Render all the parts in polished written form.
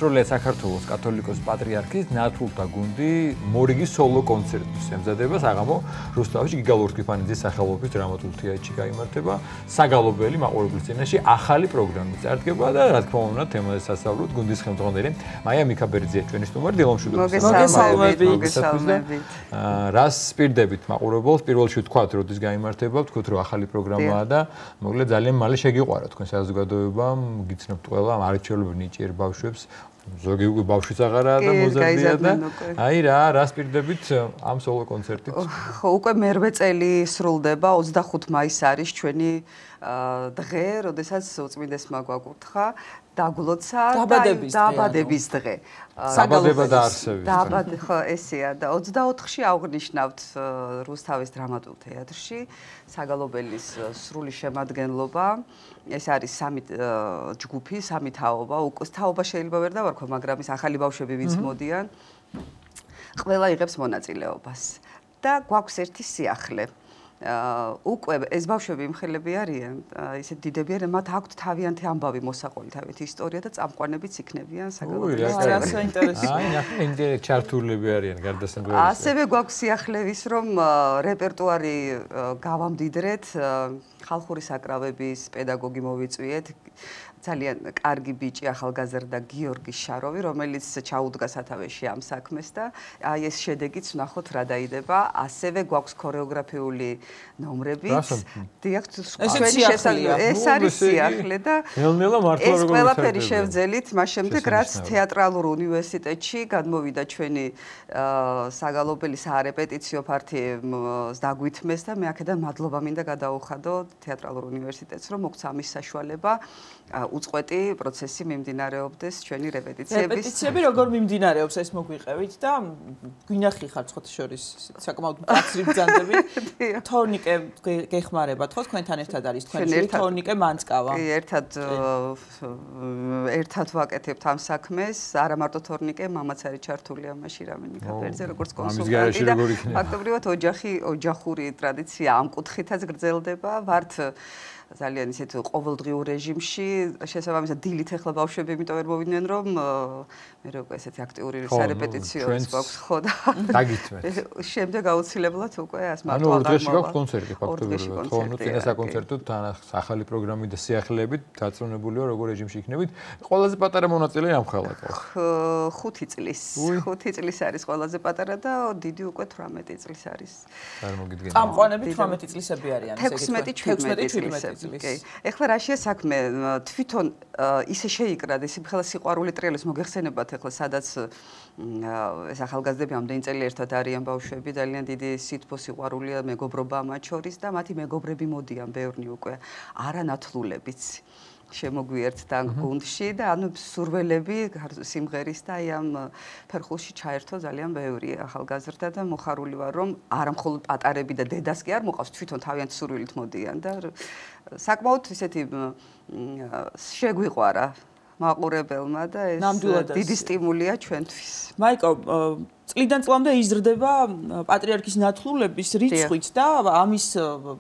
სრულიად საქართველოს კათოლიკოს პატრიარქის ნათულთა გუნდი მორიგი სოლო კონცერტის ემზადება საღამო რუსთავში გიგალ ორქიფანიძის სახელობის დრამატულ თეატრში გაიმართება საგალობელი მაყურებლის წინაშე ახალი პროგრამით წარდგება და რა თქმა უნდა თემაზე სასწავლოთ გუნდის ხელმძღვანელი მაია მიქაბერიძეა ჩვენი სტუმარი დილომშვიდობის მოგესალმებით რას პირდებით მაყურებელს პირველში ვთქვათ როდის გაიმართება ვთქვით რომ ახალი პროგრამაა და მოკლედ ძალიან მალე შეგიყვარა თქვენ საზოგადოებამ გიცნობთ ყველა ამ არჩეულებრივ ნიჭიერ ბავშვებს ზოგი უკვე ბავშვიც აღარაა და მოზარდია და აი რას პირდებით ამ სოლო კონცერტით ხო უკვე მერვე წელი სრულდება 25 მაისს არის ჩვენი დღე როდესაც უწმინდესმა გვაკურთხა დაგლოცა დაბადების დღე საბადება და არსები დაბადე ხო ესეა და 24-ში აღნიშნავთ რუსთავის დრამატულ თეატრში საგალობელის სრული შემადგენლობა ეს არის სამი ჯგუფი სამი თაობა უკვე თაობა შეიძლება ვერ დავარქვა მაგრამ ის ახალი ბავშვები ვინც მოდიან ყველა იღებს მონაწილეობას და გვაქვს ერთი სიახლე უკვე ეს ბავშვები იმხელები არიან, ისეთ დიდები არიან, მათ აქვთ თავიანთი ამბავი მოსაყოლი, თავიანთი ისტორია და წამყვანებიც იქნებიან საგალობელს. რა საინტერესოა. აი, ნახე, ინტერესტ ჩართულები არიან გარდასაკვირველისა. ასევე გვაქვს სიახლევის, რომ რეპერტუარი გავამდიდრეთ, ხალხური საკრავების პედაგოგი მოვიწვიეთ. ძალიან კარგი ბიჭი ახალგაზრდა გიორგი შაროვი, რომელიც ჩაუდგა სათავეში ამ საქმეს და აი ეს შედეგიც ვნახოთ რა დაიდება. ასევე გვაქვს ქორეოგრაფიული ნომრებიც. დიახ, ჩვენი შესაძლებელი ეს არის სიახლე და ეს ყველაფერი შევძელით, მას შემდეგ რაც თეატრალურ უნივერსიტეტში გადმოვიდა ჩვენი საგალობელი სარეპეტიციო პარტიებს დაგვითმეს და მე აქედან მადლობა მინდა გადაუხადო თეატრალურ უნივერსიტეტს, რომ მოგცა ამის საშუალება უწყვეტი პროცესი მიმდინარეობდეს ჩვენი რეპეტიციები როგორ მიმდინარეობს ეს მოგვიყევით და გვინახი ხართ ხოთა შორის საკმაოდ მკაცრი ბრძანდები თორნიკე გეხმარებათ ხო თქვენთან ერთად არის თქვენი თორნიკე მანწკავა კი ერთად ვაკეთებთ ამ საქმეს არა მარტო თორნიკე მამაც არის ჩართული ამაში რამე მიქაბერიძე როგორც კონსულტანტი და ფაქტობრივად ოჯახური ტრადიცია ამ კუთხითაც გრძელდება ვართ ძალიან ისეთ ყოველდღიურ რეჟიმში შესაბამისად დილით ახლა ბავშვები იმიტომ ვერ მოვიდნენ რომ მე როგორ ესეთი აქტიური სარეპეტიციოც გვაქვს ხო და დაგითმეთ შემდეგ აუცილებლად უკვე ას მარტო ანუ ორ დღეში გვაქვს კონცერტი ფაქტობრივად ხო ნუ წინა საკონცერტო თან ახალი პროგრამით და სიახლეებით დაწუნებულიო როგორ რეჟიმში იქნებით ყველაზე პატარა მონაწილე ამ ხალხად 5 წლის არის ყველაზე პატარა და დიდი უკვე 18 წლის არის წარმოგიდგენთ წამყვანები 18 წლისები არიან ესე 16 კი. ეხლა რაშია საქმე? თვითონ ისე შეიკრა ეს მხოლოდ სიყვარული ტრიალებს მოგეხსენებათ ეხლა სადაც ეს ახალგაზრდები ამდენი წელი ერთად არიან ბავშვები ძალიან დიდი სითბო სიყვარულია მეგობრობა მათ შორის და მათი მეგობრები მოდიან ბევრნი უკვე არანათლულებიც შემოგვიერთდა გუნდში და ანუ სურველები სიმღერის და აი ამ ფერხულში ჩაერთო ძალიან ბევრი ახალგაზრდა და მოხარული ვარ რომ არა მხოლოდ პატარები და დედას კი არ მოყავს თვითონ თავიანთი სურვილით მოდიან და საკმაოდ ისეთი შეგვიყვარა მაყურებელმა და ეს დიდი სტიმულია ჩვენთვის მაიკო წლიდან წლამდე იზრდება პატრიარქის ნათლულების რიცხვით და ამის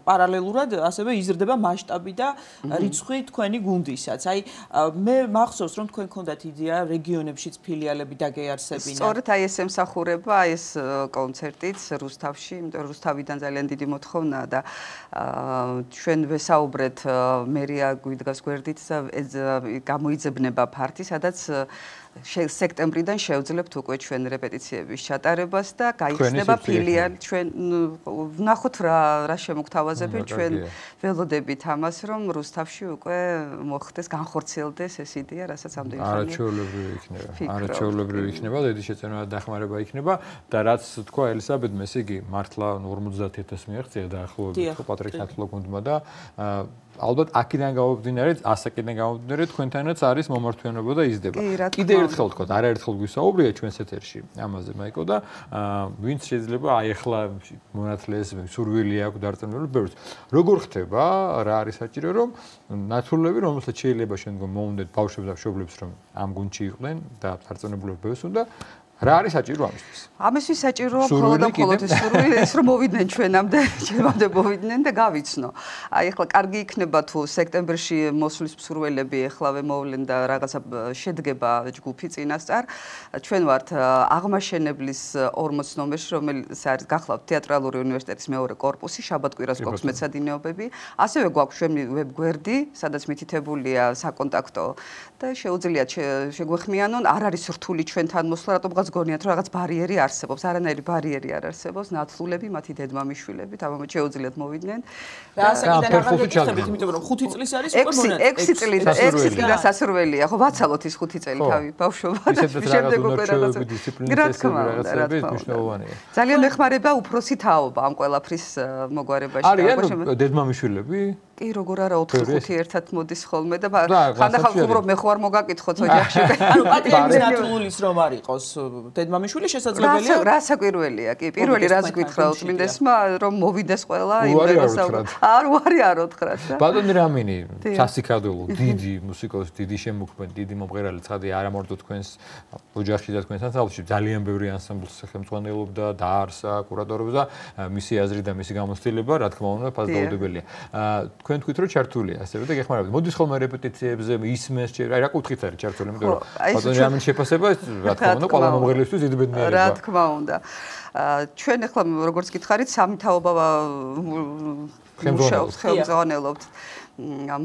პარალელურად ასევე იზრდება მასშტაბი და რიცხვი თქვენი გუნდისაც. აი მე მახსოვს რომ თქვენ გქონდათ იდეა რეგიონებშიც ფილიალები დაგეარსებინა. სწორედ აი ეს ემსახურება ეს კონცერტიც რუსთავში, იმიტომ რუსთავიდან ძალიან დიდი მოთხოვნაა და ჩვენ ვესაუბრეთ მერია გვიდგას გვერდით და გამოიძებნება ფართი, სადაც სექტემბრიდან შევძლებთ უკვე ჩვენ რეპეტიციების ჩატარებას და გაიხსნება ფილიალი ჩვენ ვნახოთ რა შემოგთავაზებენ ჩვენ ველოდებით ამას რომ რუსთავში უკვე მოხდეს განხორციელდეს ეს იდეა რასაც ამდენი არაჩვეულებრივი იქნება დიდი შეწევა და დახმარება იქნება და რაც თქვა ელისაბედმა ესე იგი მართლა 50000 მიაღწია დაახლოებით ხო პატრიარქის ნათლულ გუნდმა და ალბათ აქედან გამომდინარე, ასაკიდან გამომდინარე, თქვენთანაც არის მომართვიანობა და იზრდება. კიდე ერთხელ თქვა, არაერთხელ გვისაუბრია ჩვენს ეთერში ამაზე, მაიკო და ვინც შეიძლება აი ახლა მონათლეს სურვილი აქვს დარწმუნებული ბევრს. როგორ ხდება, რა არის საჭირო, რომ ნათლულები, რომელსაც შეიძლება შემდგომ მოუნდეთ ბავშვებს და მშობლებს, რომ ამ გუნდში იყვნენ და დარწმუნებულები ბევრს უნდა რა არის საჭირო ამისთვის? ამისთვის საჭიროა მხოლოდ და მხოლოდ ის რომ მოვიდნენ ჩვენამდე, ჩემამდე მოვიდნენ და გავიცნო. აი ახლა კარგი იქნება თუ სექტემბერში მოსვლის მსურველები ეხლავე მოვლენ და რაღაცა შედგება ჯგუფი წინასწარ. ჩვენ ვართ აღმაშენებლის 40 ნომერში, რომელიც არის გახლავთ თეატრალური უნივერსიტეტის მეორე კორპუსი, შაბათ-კვირას გვაქვს მეცადინეობები. ასევე გვაქვს ჩვენი ვებგვერდი, სადაც მითითებულია საკონტაქტო და შეუძლიათ შეგვეხმიანონ. არ არის რთული ჩვენთან მოსვლა, რატომღაც გონიათ რომ რაღაც ბარიერი არსებობს, არანაირი ბარიერი არ არსებობს, ნათლულები, მათი დედმამიშვილები, თამამად შეუძლიათ მოვიდნენ. რასაკიდან აღარ გეკითხებით, იმიტომ რომ 5 წლის არის უკვე მონაწილე. 6 წელი დასასრულელია, ხო ვაცალოთ ის 5 წელი თავი ბავშვობაში, შემდეგ უკვე რაღაცა რაღაცები მნიშვნელოვანია. ძალიან მეხმარება უფროსი თაობა ამ ყველაფრის მოგვარებაში. არიან დედმამიშვილები? კი, როგორ არა 4-5 ერთად მოდის ხოლმე და ხანდახან ხუმრობ მე ხო არ მოგაკითხოთ ოჯახში. ანუ პატრიარქის ნათლულის რომ არ იყოს დედმამიშვილი შესაძლებელია. რასაკვირველია, კი, პირველი რაც გითხრა უწმინდესმა რომ მოვიდეს ყველა იმ დღესასწაულს. არ ვარი არ უთხრათ. ბატონი რამინი, სასიკადულო, დიდი მუსიკოსი, დიდი შემოქმედი, დიდი მომღერალი ცხადი არა მარტო თქვენს ოჯახში და თქვენს ანსამბლში, ძალიან ბევრი ანსამბლს ხელმძღვანელობდა, დაარსა, კურატორობდა, მისი აზრი და მისი გამოცდილება, რა თქმა უნდა, ფასდაუდებელია. თქვენ თქვით რომ ჩართულია ასევე და გეხმარებით. მოდის ხოლმე რეპეტიციებზე, ისმენს, აი რა კუთხით არის ჩართული, იმიტომ რომ ბატონი რამინის შეფასება, რა თქმა უნდა, ყველა მომღერლისთვის დიდი ბედნიერება. რა თქმა უნდა. ჩვენ ახლა როგორც გითხარით, სამი თაობა ხელმძღვანელობთ.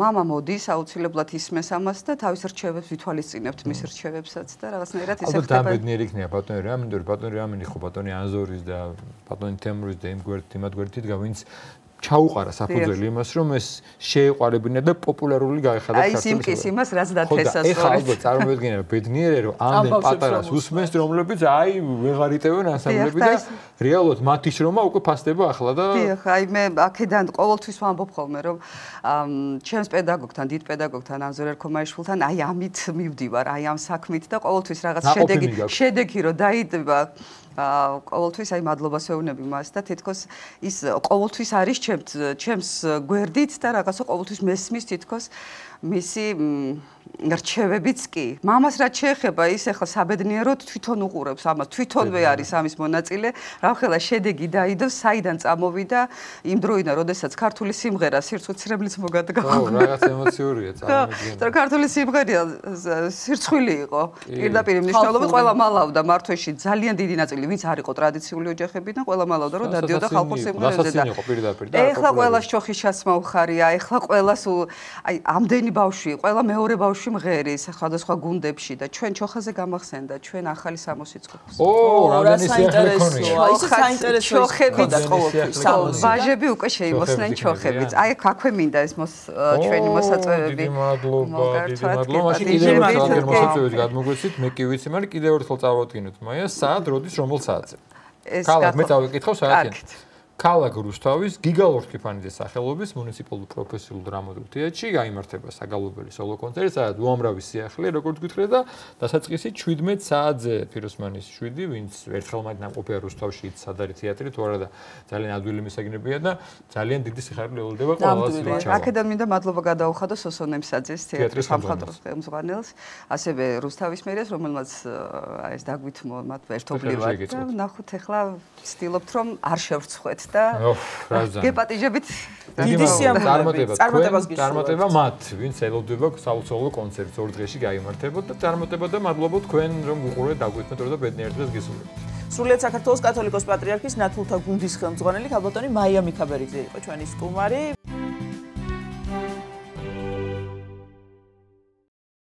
მამა მოდის აუცილებლად ისმენს ამას და თავის რჩევებს ვითვალისწინებთ მის რჩევებსაც და რაღაცნაირად ისე ხდება. ალბათ ბედნიერი იქნება ბატონი რამინი, ბატონი რამინი ხო ბატონი ანზორის და ბატონი თემურის და იმ გვერდით დგა, ვინც ჩაუყარა საფუძველი იმას, რომ ეს შეეყარებინა და პოპულარული გაეხადა ქართულ. აი ის იმკის იმას, რაც დათესას. ეხლა ალბათ წარმოვიდგინე რომ ბედნიერია, რომ ამდენ პატარას უსმენს, რომლებიც აი ვეღარ იტევენ ანსამბლები და რეალურად მათი შრომა უკვე ფასდება ახლა და დიახ, აი მე აქედან ყოველთვის ვამბობ ხოლმე, რომ ჩემს პედაგოგთან, დიდ პედაგოგთან ანზორ ერქომაიშვილთან აი ამით მივდივარ, აი ამ საქმით და ყოველთვის რაღაც შედეგი რომ დაიდება ყოველთვის აი მადლობას ვეუბნები მას და თითქოს ის ყოველთვის არის ჩემს გვერდით და რაღაცა ყოველთვის მესმის თითქოს მისი რჩევებიც კი. მამას რაც შეეხება, ის ახლა საბედნიეროდ თვითონ უყურებს ამას, თვითონვე არის ამის მონაწილე, რამხელა შედეგი დაიდო, საიდან წამოვიდა იმ დროიდან, როდესაც ქართული სიმღერა სირცხვილიც მოგადგა. ო, რაღაც ემოციურია წარმოიდგინე. და ქართული სიმღერა სირცხვილი იყო. პირდაპირ მნიშვნელობით ყველა მალავდა მართვეში ძალიან დიდი ნაწილი, ვინც არ იყო ტრადიციული ოჯახებიდან, ყველა მალავდა, რომ დადიოდა ხალხურ სიმღერებზე და ეხლა ყველას ჩოხის ჩაცმა უხარია, ეხლა ყველას აი ამდენი ბავშვი, ყველა მეორე ბავშვი მღერის სხვადასხვა გუნდებში და ჩვენ ჩოხაზე გამახსენდა ჩვენ ახალი სამოსიწყობს. ო, რამდენი სიახლე ქონია. ის საინტერესო ჩოხები და ყოველთვის ბაჟები უკვე შეიმოსნენ ჩოხებიც. აი აქვე მინდა ეს ჩვენი მოსაწვევები. დიდი მადლობა. მაშინ კიდევ ერთხელ მოსაწვევები გადმოგვეცით, მე კი ვიცი, მაგრამ კიდევ ერთხელ წავადგინოთ მაია, საათ როდის რომელ საათზე. ქალაქ მე წავიკითხავ საათი. ქალაქ რუსთავის გიგა ლორთქიფანიძის სახელობის მუნიციპალურ პროფესიულ დრამატულ თეატრში გაიმართება საგალობელი სოლო კონცერტი, სადაც უამრავი სიახლე, როგორც გითხრეთ და დასაწყისი 17 საათზე ფიროსმანის 7, ვინც ერთხელ მათ ნამყოფია რუსთავში სადარი თეატრი, თუ არა და ძალიან ადვილი მისაგნებია და ძალიან დიდი სიხარული ელოდება ყველას ვიჩავა. აქედან მინდა მადლობა გადაუხადო სოსონ ემსაძეს თეატრის ხელმძღვანელს, ასევე რუსთავის მერიას, რომელმაც ეს დაგვითმო მათ ერთობლივად და ნახოთ ახლა ვცდილობთ რომ არ შევრცხვეთ და გეპატიჟებით დიდი სიამოვნებით წარმატება მათ, ვინც ელოდება საულცოლო კონცერტს 2 დღეში გაიმართებოდა და წარმატება და მადლობა თქვენ რომ უყურეთ დაგვითმეთ და ბედნიერ დღეს გისურვებთ. სრულიად საქართველოს კათოლიკოს პატრიარქის ნათლულთა გუნდის ხელმძღვანელი ქალბატონი მაია მიქაბერიძე იყო ჩვენი სტუმარი.